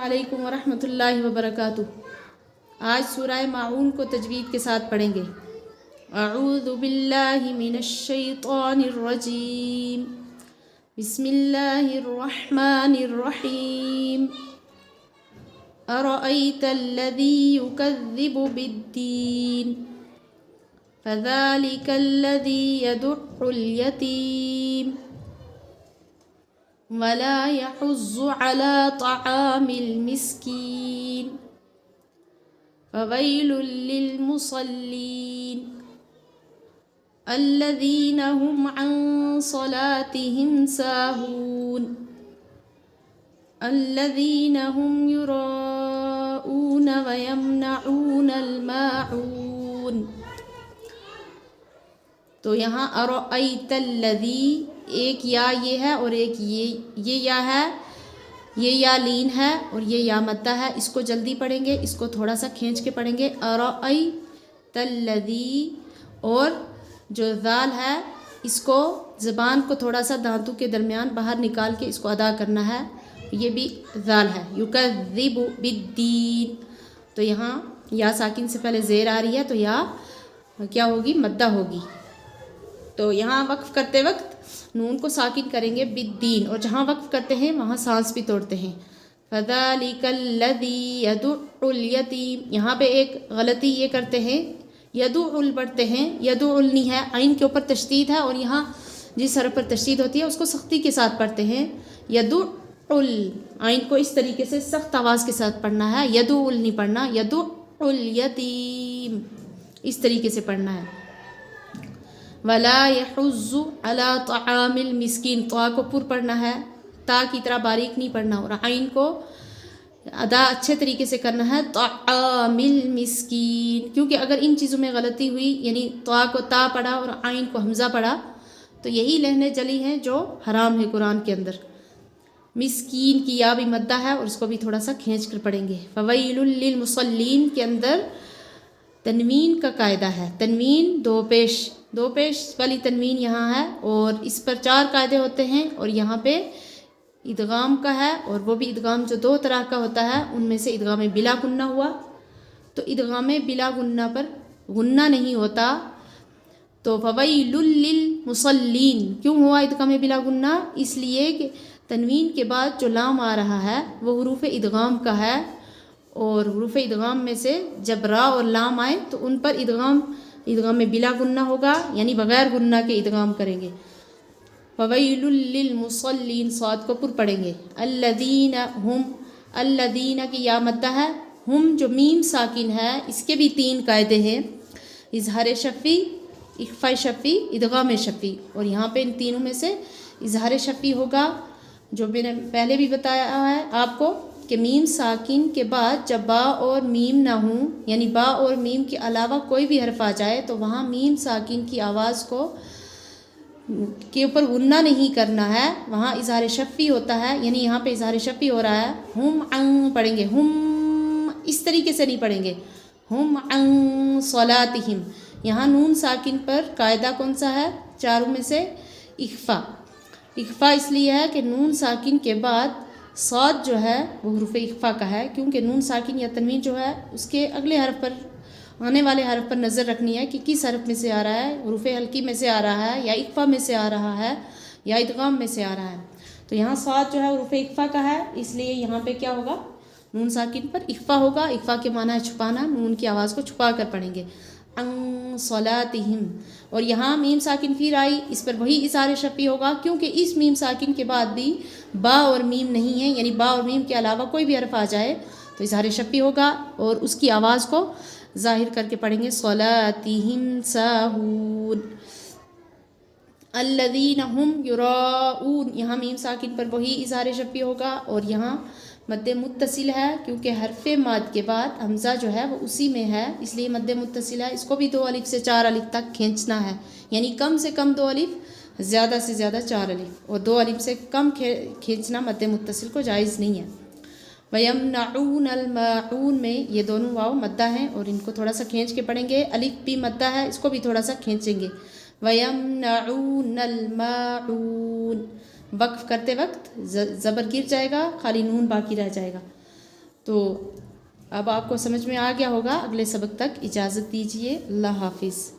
अस्सलामुअलैकुम वरहमतुल्लाहि वबरकातुह। आज सूरह माऊन को तजवीद के साथ पढ़ेंगे। अऊज़ु बिल्लाहि मिनश शैतानिर रजीम। बिस्मिल्लाहिर रहमानिर रहीम। अरअयतल्लज़ी युकज़्ज़िबु बिद्दीन फ़ज़ालिकल्लज़ी यदु'उल यतीम वला यहुज़्ज़ु अला तआमिल मिस्कीन फ़वैलुल लिलमुसल्लीन अल्लज़ीना हुम अन सलातिहिम साहून अल्लज़ीना हुम युराऊन व यमनऊनल माऊन। तो यहाँ अरअयतल्लज़ी एक या ये है और एक ये या है, ये या लीन है और ये या मद्दा है। इसको जल्दी पढ़ेंगे, इसको थोड़ा सा खींच के पढ़ेंगे। अरअयतल्लज़ी और जो ज़ाल है इसको ज़बान को थोड़ा सा दांतों के दरमियान बाहर निकाल के इसको अदा करना है। ये भी ज़ाल है। युकज़्ज़िबु बिद्दीन, तो यहाँ या साकिन से पहले ज़ेर आ रही है तो या क्या होगी, मद्दा होगी। तो यहाँ वक्फ़ करते वक्त नून को साकिन करेंगे बिद्दीन, और जहाँ वक्फ़ करते हैं वहाँ सांस भी तोड़ते हैं। फ़ज़ालिकल्लज़ी यदु'उल यतीम, यहाँ पे एक गलती ये करते हैं, यदु'उल पढ़ते हैं, यदु'उल नहीं है, आइन के ऊपर तशदीद है और यहाँ जिस हरफ पर तशदीद होती है उसको सख्ती के साथ पढ़ते हैं। यदु'उल, आइन को इस तरीके से सख्त आवाज़ के साथ पढ़ना है, यदु'उल नहीं पढ़ना, यदु'उल यतीम इस तरीके से पढ़ना है। वला यहुज़्ज़ु अला तआमिल मिस्कीन, तो को पुर पढ़ना है, ता की तरह बारीक नहीं पढ़ना, और आइन को अदा अच्छे तरीके से करना है। तआमिल मिस्कीन, क्योंकि अगर इन चीज़ों में गलती हुई, यानी तो को ता पढ़ा और आइन को हमज़ा पढ़ा, तो यही लहने जली हैं जो हराम है कुरान के अंदर। मिस्कीन की या भी मद्दा है और इसको भी थोड़ा सा खींच कर पढ़ेंगे। फ़वैलुल लिलमुसल्लीन के अंदर तनवीन का कायदा है। तनवीन दो पेश वाली तनवीन यहाँ है और इस पर 4 कायदे होते हैं, और यहाँ पे इदगाम का है, और वो भी इदगाम जो 2 तरह का होता है, उनमें से इदगाम बिला गुन्ना हुआ। तो इदगाम बिला गुन्ना पर गुन्ना नहीं होता, तो फ़वैलुल लिलमुसल्लीन क्यों हुआ इदगाम बिला गुन्ना? इसलिए कि तनवीन के बाद जो लाम आ रहा है वो हुरूफ इदगाम का है, और हुरूफ इदगाम में से जब रा और लाम आए तो उन पर इदगाम में बिला गुन्ना होगा, यानी बग़ैर गुन्ना के इदगाम करेंगे। फ़वैलुल लिलमुसल्लीन, साद को पुर पढ़ेंगे। अल्लज़ीना हुम, अल्लज़ीना की या मद्दा है, हुम जो मीम साकिन है इसके भी 3 कायदे हैं, इज़हार शफ़ी, इख़फ़ा शफ़ी, इदगाम शफ़ी, और यहाँ पे इन तीनों में से इज़हार शफ़ी होगा, जो मैंने पहले भी बताया है आपको कि मीम साकिन के बाद जब बा और मीम ना हों, यानी बा और मीम के अलावा कोई भी हर्फ आ जाए तो वहाँ मीम साकिन की आवाज़ को के ऊपर गुन्ना नहीं करना है, वहाँ इज़हार शफ़ी होता है, यानी यहाँ पे इज़हार शफ़ी हो रहा है। हुम अं पढ़ेंगे, हुम इस तरीके से नहीं पढ़ेंगे, हुम अं सलातिहिम। यहाँ नून साकिन पर कायदा कौन सा है? 4 में से इख़फ़ा। इख़फ़ा इसलिए है कि नून साकिन के बाद साद जो है वो हुरूफ इख़फ़ा का है, क्योंकि नून साकिन या तनवीन जो है उसके अगले हरफ पर, आने वाले हरफ पर नज़र रखनी है कि किस हरफ में से आ रहा है, हुरूफ हल्की में से आ रहा है या इख़फ़ा में से आ रहा है या इदगाम में से आ रहा है। तो यहाँ साद जो है हुरूफ इख़फ़ा का है, इसलिए यहाँ पे क्या होगा, नून साकिन पर इख़फ़ा होगा। इख़फ़ा के माना है छुपाना, नून की आवाज़ को छुपा कर पढ़ेंगे। अं सलातिहिम, और यहाँ मीम साकिन फिर आई, इस पर वही इज़हार शफ़ी होगा, क्योंकि इस मीम साकिन के बाद भी बा और मीम नहीं है, यानी बा और मीम के अलावा कोई भी हरफ आ जाए तो इज़हार शफ़ी होगा, और उसकी आवाज़ को ज़ाहिर करके पढ़ेंगे। सलातिहिम साहून अल्लज़ीना हुम युराऊन, यहाँ मीम साकिन पर वही इज़हार शफ़ी होगा, और यहाँ मद्दे मुत्तसिल है, क्योंकि हरफ माद के बाद हमज़ा जो है वो उसी में है, इसलिए मद्दे मुत्तसिल है। इसको भी 2 अलिफ से 4 अलिफ तक खींचना है, यानी कम से कम 2 अलिफ, ज़्यादा से ज़्यादा 4 अलिफ, और 2 अलिफ से कम खींचना मद्दे मुत्तसिल को जायज़ नहीं है। वयमनऊनल माऊन में ये दोनों वाव मद्दा हैं, और इनको थोड़ा सा खींच के पढ़ेंगे। अलिफ भी मद्दा है, इसको भी थोड़ा सा खींचेंगे। वयमनऊनल माऊन, वक्फ करते वक्त ज़बर गिर जाएगा, खाली नून बाकी रह जाएगा। تو اب آپ کو سمجھ میں آ گیا ہوگا. اگلے سبق تک اجازت دیجیے. اللہ حافظ.